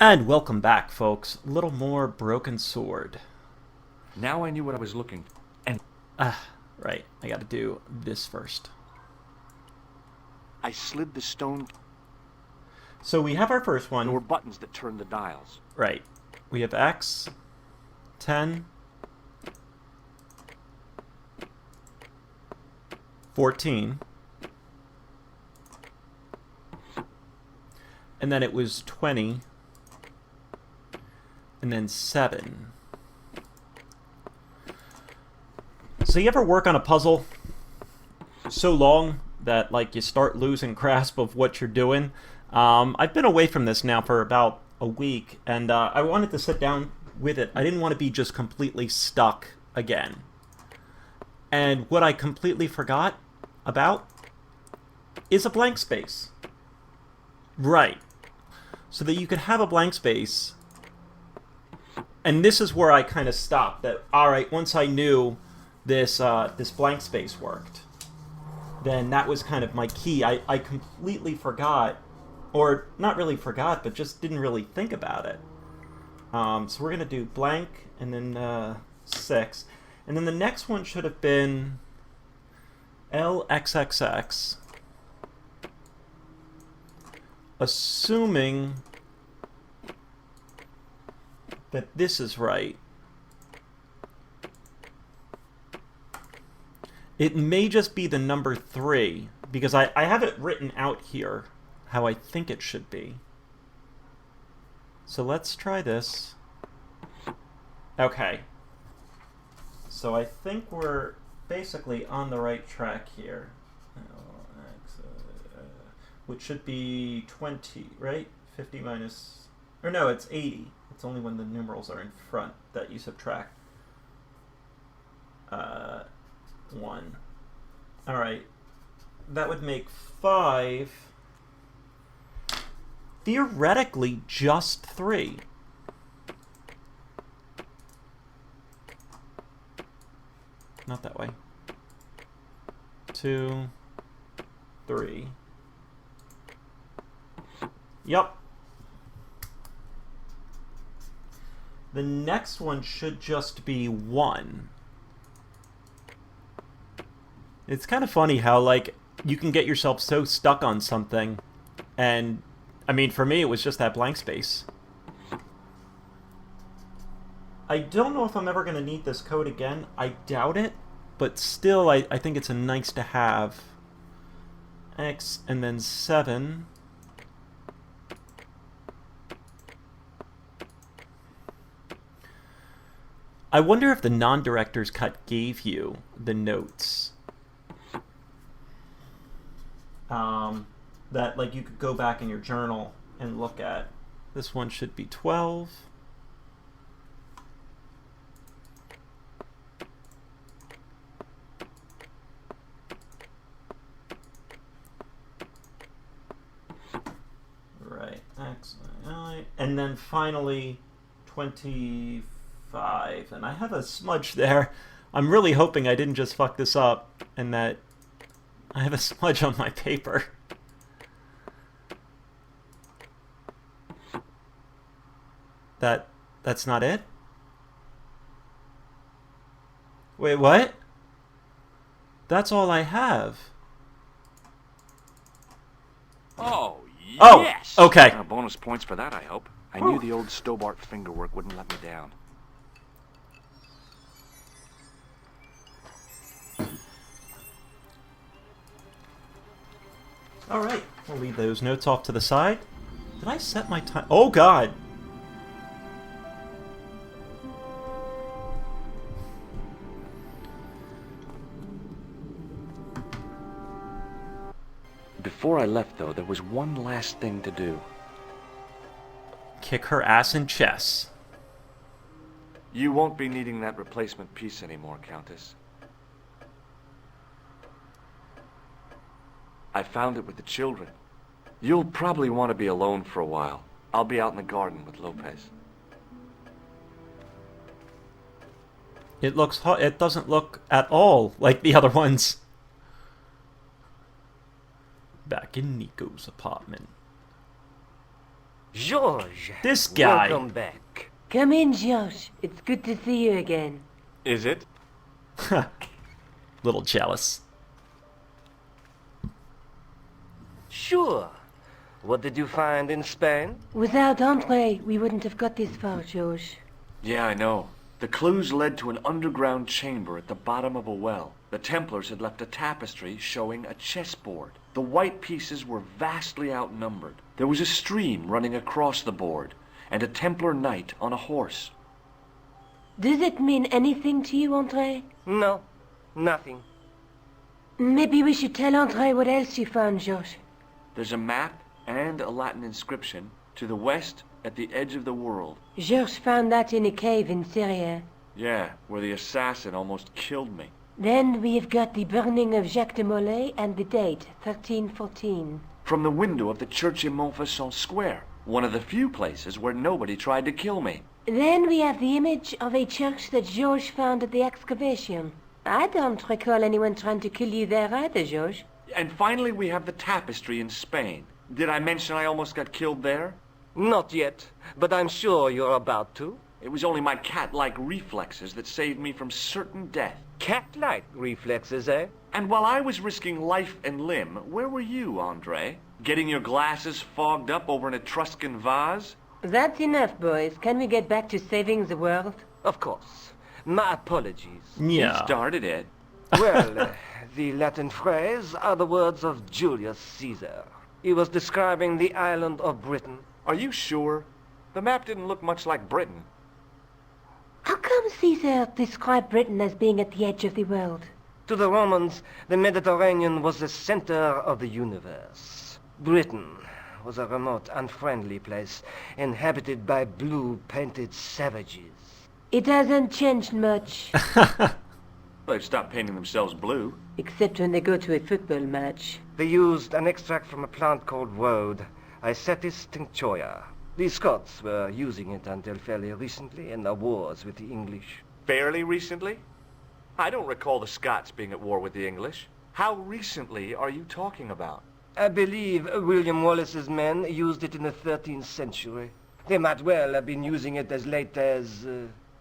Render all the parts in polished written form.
And welcome back, folks. A little more Broken Sword. Now I knew what I was looking for. And Right, I gotta do this first. I slid the stone. So we have our first There were one. buttons that turned the dials. Right. We have X, 10, 14, and then it was 20, and then 7. So you ever work on a puzzle so long that like you start losing grasp of what you're doing? I've been away from this now for about a week, and I wanted to sit down with it. I didn't want to be just completely stuck again. And what I completely forgot about is a blank space. Right. So that you could have a blank space. And this is where I kind of stopped. That, alright, once I knew this blank space worked, then that was kind of my key. I completely forgot, or not really forgot, but just didn't really think about it. So we're going to do blank, and then 6. And then the next one should have been LXXX, assuming that this is right. It may just be the number 3, because I have it written out here how I think it should be. So let's try this. Okay. So I think we're basically on the right track here. Which should be 20, right? 50 minus... Or no, it's 80. It's only when the numerals are in front that you subtract 1. Alright. That would make 5. Theoretically, just 3. Not that way. 2, 3. Yep. The next one should just be 1. It's kind of funny how, like, you can get yourself so stuck on something, and, I mean, for me, it was just that blank space. I don't know if I'm ever going to need this code again. I doubt it, but still, I think it's a nice to have. X, and then 7. I wonder if the non-director's cut gave you the notes. That, like, you could go back in your journal and look at. This one should be 12. Right, X, I, and then finally 25. And I have a smudge there. I'm really hoping I didn't just fuck this up and that I have a smudge on my paper. That's not it? Wait, what? That's all I have. Oh, Oh, yes! okay. Bonus points for that, I hope. I Whew. knew the old Stobart fingerwork wouldn't let me down. Alright, we'll leave those notes off to the side. Did I set my time? Oh, God! Before I left, though, there was one last thing to do. Kick her ass in chess. You won't be needing that replacement piece anymore, Countess. I found it with the children. You'll probably want to be alone for a while. I'll be out in the garden with Lopez. It doesn't look at all like the other ones. Back in Nico's apartment. George, This guy. welcome back. Come in, George. It's good to see you again. Is it? Little jealous. Sure. What did you find in Spain? Without Andre, we wouldn't have got this far, George. Yeah, I know. The clues led to an underground chamber at the bottom of a well. The Templars had left a tapestry showing a chessboard. The white pieces were vastly outnumbered. There was a stream running across the board, and a Templar knight on a horse. Does it mean anything to you, Andre? No, nothing. Maybe we should tell Andre what else you found, George. There's a map and a Latin inscription to the west at the edge of the world. George found that in a cave in Syria. Yeah, where the assassin almost killed me. Then we have got the burning of Jacques de Molay and the date, 1314. From the window of the church in Montfaucon Square, one of the few places where nobody tried to kill me. Then we have the image of a church that George found at the excavation. I don't recall anyone trying to kill you there either, George. And finally we have the tapestry in Spain. Did I mention I almost got killed there? Not yet, but I'm sure you're about to. It was only my cat-like reflexes that saved me from certain death. Cat-like reflexes, eh? And while I was risking life and limb, where were you, Andre? Getting your glasses fogged up over an Etruscan vase? That's enough, boys. Can we get back to saving the world? Of course. My apologies. Yeah. You started it. Well, the Latin phrase are the words of Julius Caesar. He was describing the island of Britain. Are you sure? The map didn't look much like Britain. How come Caesar described Britain as being at the edge of the world? To the Romans, the Mediterranean was the center of the universe. Britain was a remote, unfriendly place, inhabited by blue-painted savages. It hasn't changed much, They've stopped painting themselves blue. except when they go to a football match. They used an extract from a plant called woad, Icetis tinctoria. The Scots were using it until fairly recently in the wars with the English. Fairly recently? I don't recall the Scots being at war with the English. How recently are you talking about? I believe William Wallace's men used it in the 13th century. They might well have been using it as late as...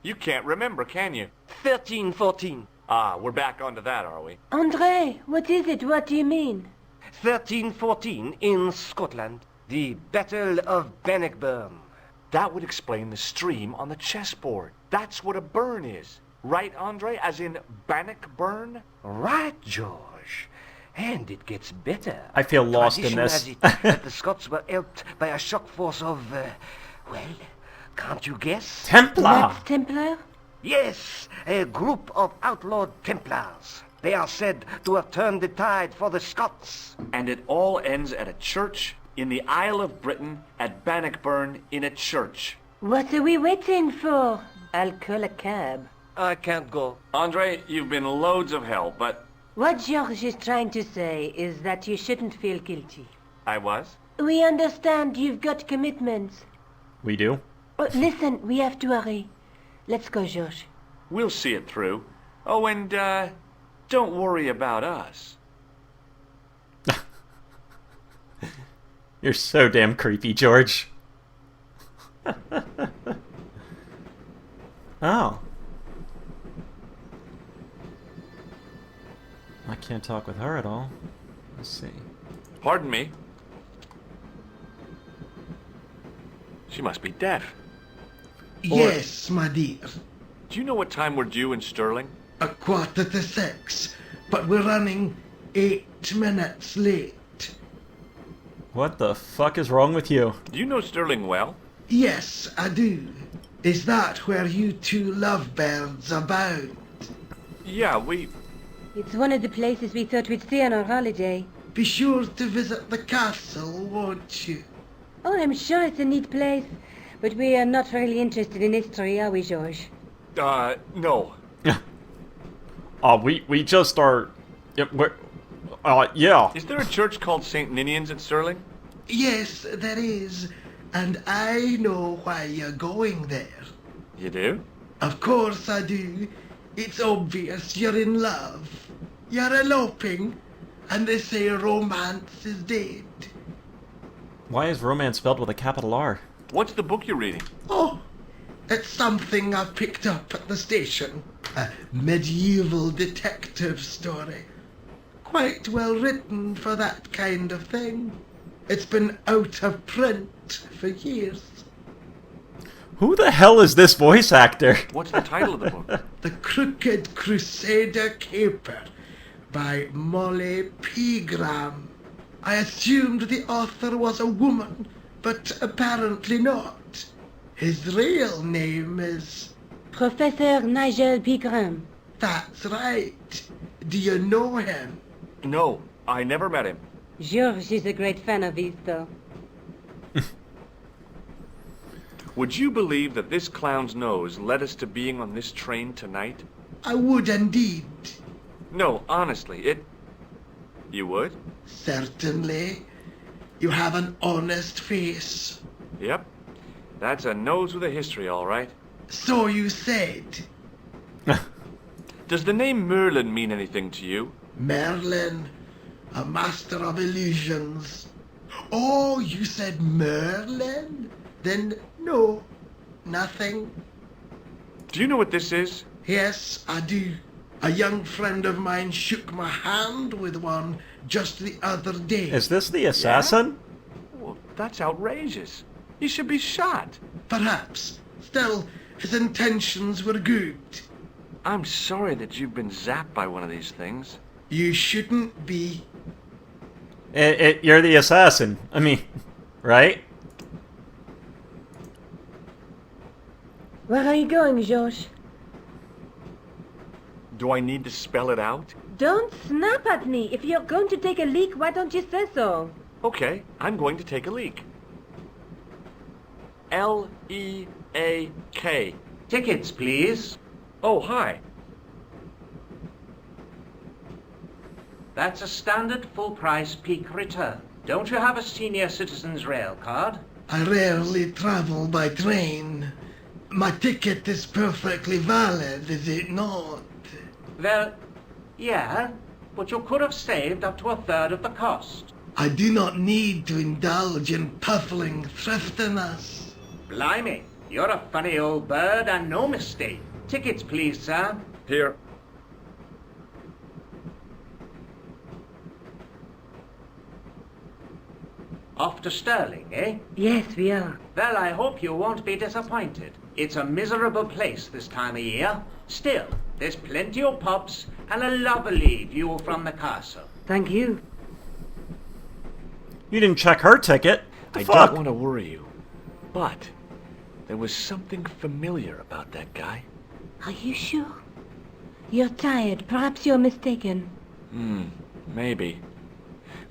You can't remember, can you? 1314. Ah, we're back onto that, are we? Andre, what is it? What do you mean? 1314 in Scotland. The Battle of Bannockburn. That would explain the stream on the chessboard. That's what a burn is. Right, Andre? As in Bannockburn? Right, George. And it gets better. I feel lost in Tradition this. has it that the Scots were helped by a shock force of, well, can't you guess? Templar! Knights Templar? Yes, a group of outlawed Templars. They are said to have turned the tide for the Scots. And it all ends at a church in the Isle of Britain at Bannockburn in a church. What are we waiting for? I'll call a cab. I can't go. Andre, you've been loads of help, but What George is trying to say is that you shouldn't feel guilty. I was. We understand you've got commitments. We do? Oh, listen, we have to hurry. Let's go, George. We'll see it through. Oh, and, don't worry about us. You're so damn creepy, George. Oh. I can't talk with her at all. Let's see. Pardon me. She must be deaf. Yes, my dear. Do you know what time we're due in Stirling? 6:15, but we're running 8 minutes late. What the fuck is wrong with you? Do you know Stirling well? Yes, I do. Is that where you two lovebirds abound? Yeah, we... It's one of the places we thought we'd stay on our holiday. Be sure to visit the castle, won't you? Oh, I'm sure it's a neat place. But we are not really interested in history, are we, George? No. We just are... Yeah. Is there a church called St. Ninian's at Stirling? Yes, there is. And I know why you're going there. You do? Of course I do. It's obvious you're in love. You're eloping, and they say romance is dead. Why is romance spelled with a capital R? What's the book you're reading? Oh, it's something I've picked up at the station. A medieval detective story. Quite well written for that kind of thing. It's been out of print for years. Who the hell is this voice actor? What's the title of the book? The Crooked Crusader Caper by Molly Pegram. I assumed the author was a woman, but apparently not. His real name is... Professor Nigel Pegram. That's right. Do you know him? No, I never met him. George is a great fan of his, though. Would you believe that this clown's nose led us to being on this train tonight? I would indeed. No, honestly, it... You would? Certainly. You have an honest face. Yep. That's a nose with a history, all right. So you said. Does the name Merlin mean anything to you? Merlin, a master of illusions. Oh, you said Merlin? Then no, nothing. Do you know what this is? Yes, I do. A young friend of mine shook my hand with one just the other day. Is this the assassin? Well, that's outrageous. He should be shot. Perhaps. Still, his intentions were good. I'm sorry that you've been zapped by one of these things. You shouldn't be. You're the assassin. I mean, right? Where are you going, George? Do I need to spell it out? Don't snap at me. If you're going to take a leak, why don't you say so? Okay, I'm going to take a leak. L-E-A-K. Tickets, please. Oh, hi. That's a standard full-price peak return. Don't you have a senior citizen's rail card? I rarely travel by train. My ticket is perfectly valid, is it not? Well, yeah, but you could have saved up to a third of the cost. I do not need to indulge in puffling thriftiness. Blimey, you're a funny old bird and no mistake. Tickets, please, sir. Here. Off to Stirling, eh? Yes, we are. Well, I hope you won't be disappointed. It's a miserable place this time of year. Still, there's plenty of pubs and a lovely view from the castle. Thank you. You didn't check her ticket. The I fuck? don't want to worry you, but there was something familiar about that guy. Are you sure? You're tired. Perhaps you're mistaken. Maybe.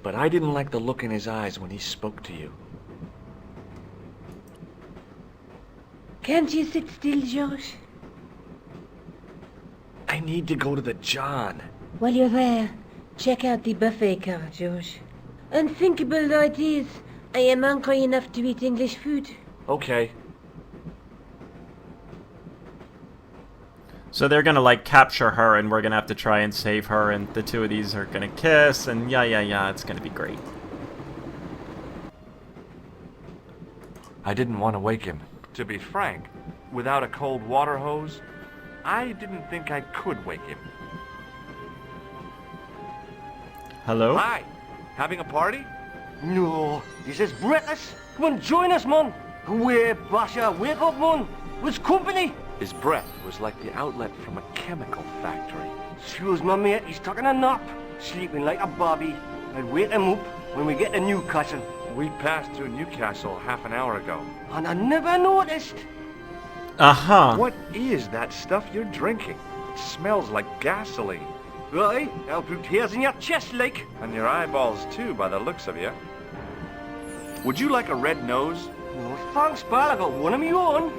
But I didn't like the look in his eyes when he spoke to you. Can't you sit still, George? I need to go to the John. While you're there, check out the buffet car, George. Unthinkable though it is, I am hungry enough to eat English food. Okay. So they're gonna like capture her, and we're gonna have to try and save her, and the two of these are gonna kiss, and yeah, it's gonna be great. I didn't want to wake him. To be frank, without a cold water hose, I didn't think I could wake him. Hello? Hi! Having a party? No, this is breathless. Come on, join us, man. Away, Basha, wake up, man. What's company? His breath was like the outlet from a chemical factory. Excuse my mate, he's taking a nap. Sleeping like a bobby. I'll wake him up when we get to Newcastle. We passed through Newcastle half an hour ago. And I never noticed. Uh-huh. What is that stuff you're drinking? It smells like gasoline. Right, I'll put hairs in your chest, like. And your eyeballs, too, by the looks of you. Would you like a red nose? No thanks, pal, I got one of my own.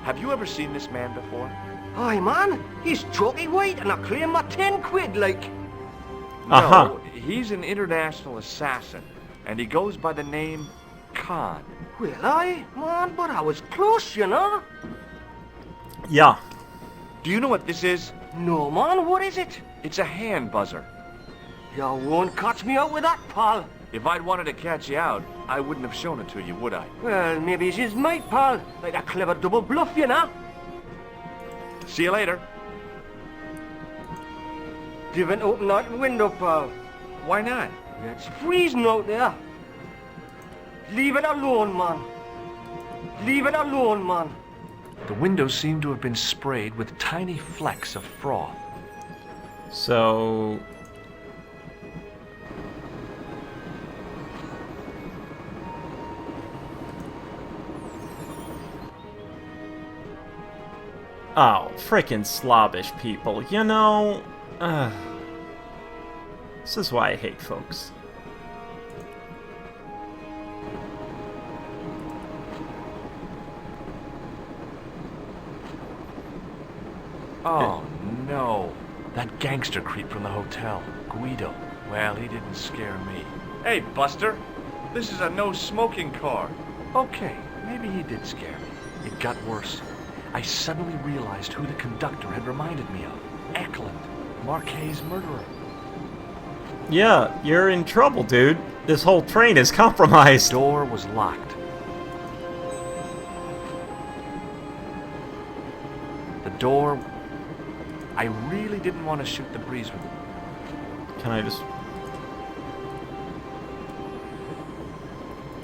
Have you ever seen this man before? Aye, man, he's chalky white and I claim my 10 quid, like. Uh-huh. No, he's an international assassin, and he goes by the name Khan. Well, aye, man, but I was close, you know. Yeah. Do you know what this is? No, man, what is it? It's a hand buzzer. You won't catch me out with that, pal. If I'd wanted to catch you out, I wouldn't have shown it to you, would I? Well, maybe it's his mate, pal. Like a clever double bluff, you know? See you later. Don't open that window, pal. Why not? It's freezing out there. Leave it alone, man. Leave it alone, man. The windows seem to have been sprayed with tiny flecks of froth. So... Oh, frickin' slobbish people, you know... This is why I hate folks. Oh, no. That gangster creep from the hotel, Guido. Well, he didn't scare me. Hey, Buster. This is a no-smoking car. Okay, maybe he did scare me. It got worse. I suddenly realized who the conductor had reminded me of. Eklund, Marquet's murderer. Yeah, you're in trouble, dude. This whole train is compromised. The door was locked. The door... I really didn't want to shoot the breeze with it. Can I just...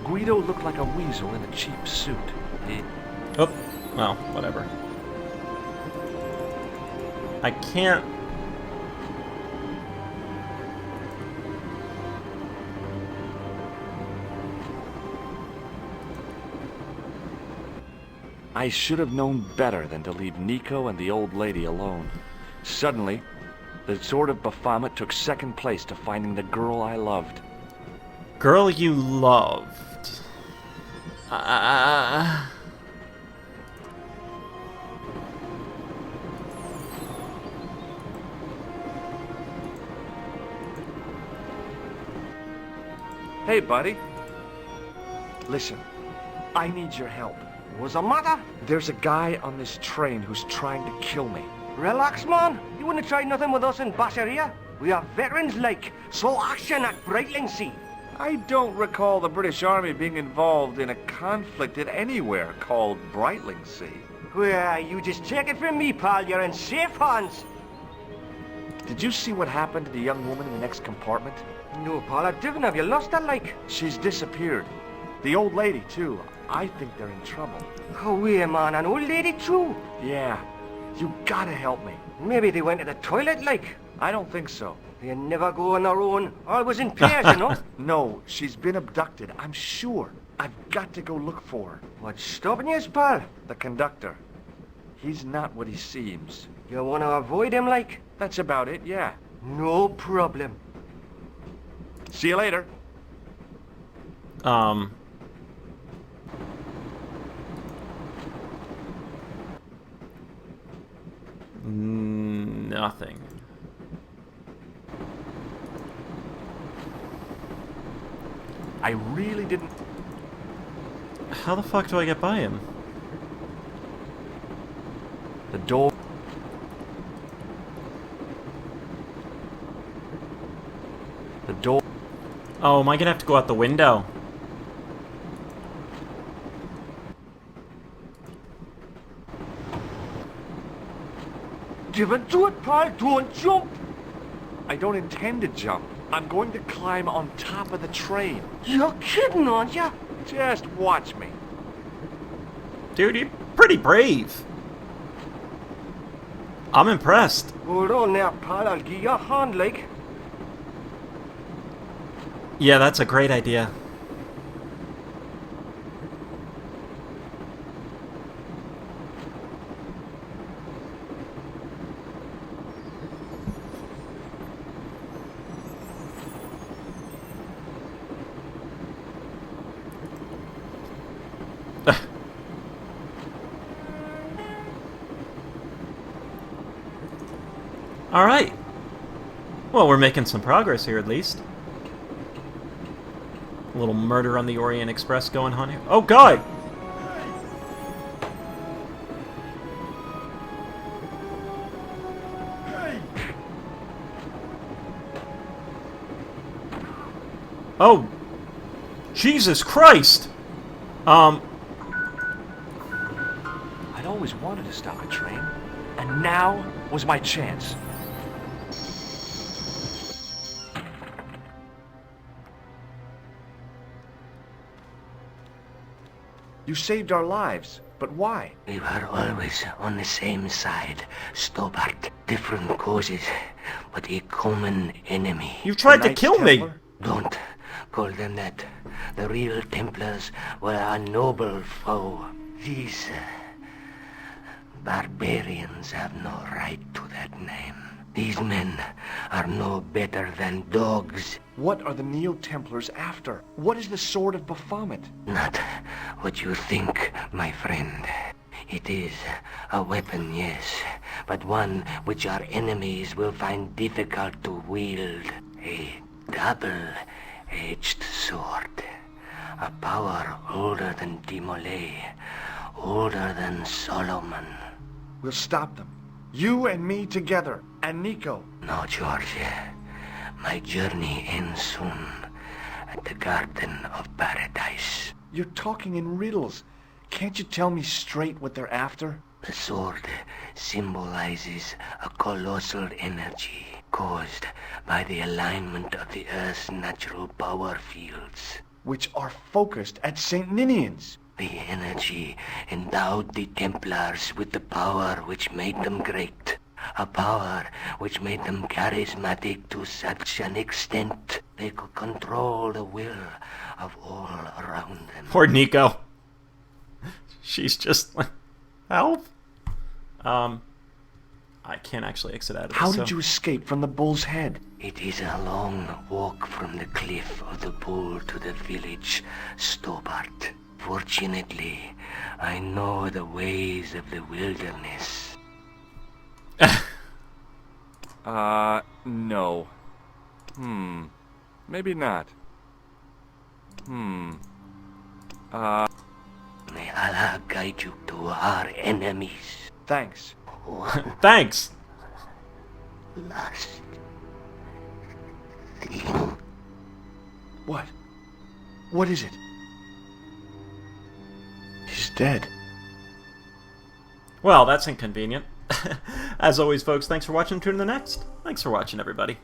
Guido looked like a weasel in a cheap suit. He... Oh, well, whatever. I can't... I should have known better than to leave Nico and the old lady alone. Suddenly, the sword of Baphomet took second place to finding the girl I loved. Girl you loved. Hey, buddy. Listen, I need your help. What's the matter? There's a guy on this train who's trying to kill me. Relax, man. You wouldn't try nothing with us in Basharia. We are veterans like, so action at Breitling Sea. I don't recall the British Army being involved in a conflict at anywhere called Breitling Sea. Well, you just take it from me, pal. You're in safe hands. Did you see what happened to the young woman in the next compartment? No, pal, I didn't. Have you lost her, like? She's disappeared. The old lady, too. I think they're in trouble. Oh, wait, man. An old lady, too? Yeah. You gotta help me. Maybe they went to the toilet, like. I don't think so. They never go on their own. Always in pairs, you know? No, she's been abducted. I'm sure. I've got to go look for her. What's stopping you, pal? The conductor. He's not what he seems. You want to avoid him, like? That's about it, yeah. No problem. See you later. Nothing. I really didn't... How the fuck do I get by him? The door... The door... Oh, am I gonna have to go out the window? Give it to it, pal. Don't jump. I don't intend to jump. I'm going to climb on top of the train. You're kidding, aren't you? Just watch me. Dude, you're pretty brave. I'm impressed. Hold on there, pal. I'll give you a hand, like. Yeah, that's a great idea. Alright. Well, we're making some progress here, at least. A little murder on the Orient Express going on here. Oh, God! Oh! Jesus Christ! I'd always wanted to stop a train, and now was my chance. You saved our lives, but why? We were always on the same side, Stobart. Different causes, but a common enemy. You tried to Knights kill me! Templar? Don't call them that. The real Templars were a noble foe. These barbarians have no right to that name. These men are no better than dogs. What are the Neo-Templars after? What is the Sword of Baphomet? Not what you think, my friend. It is a weapon, yes, but one which our enemies will find difficult to wield. A double-edged sword. A power older than Dimolay, older than Solomon. We'll stop them. You and me together, and Nico. No, George. My journey ends soon at the Garden of Paradise. You're talking in riddles. Can't you tell me straight what they're after? The sword symbolizes a colossal energy caused by the alignment of the Earth's natural power fields. Which are focused at St. Ninian's. The energy endowed the Templars with the power which made them great. A power which made them charismatic to such an extent they could control the will of all around them. Poor Nico. She's just like, help. I can't actually exit out of this. How did you escape from the bull's head? It is a long walk from the cliff of the Bull to the village, Stobart. Fortunately, I know the ways of the wilderness. No. Maybe not. May Allah guide you to our enemies. Thanks. Thanks. Last thing. What? What is it? He's dead. Well, that's inconvenient. As always, folks, thanks for watching. Tune in the next. Thanks for watching, everybody.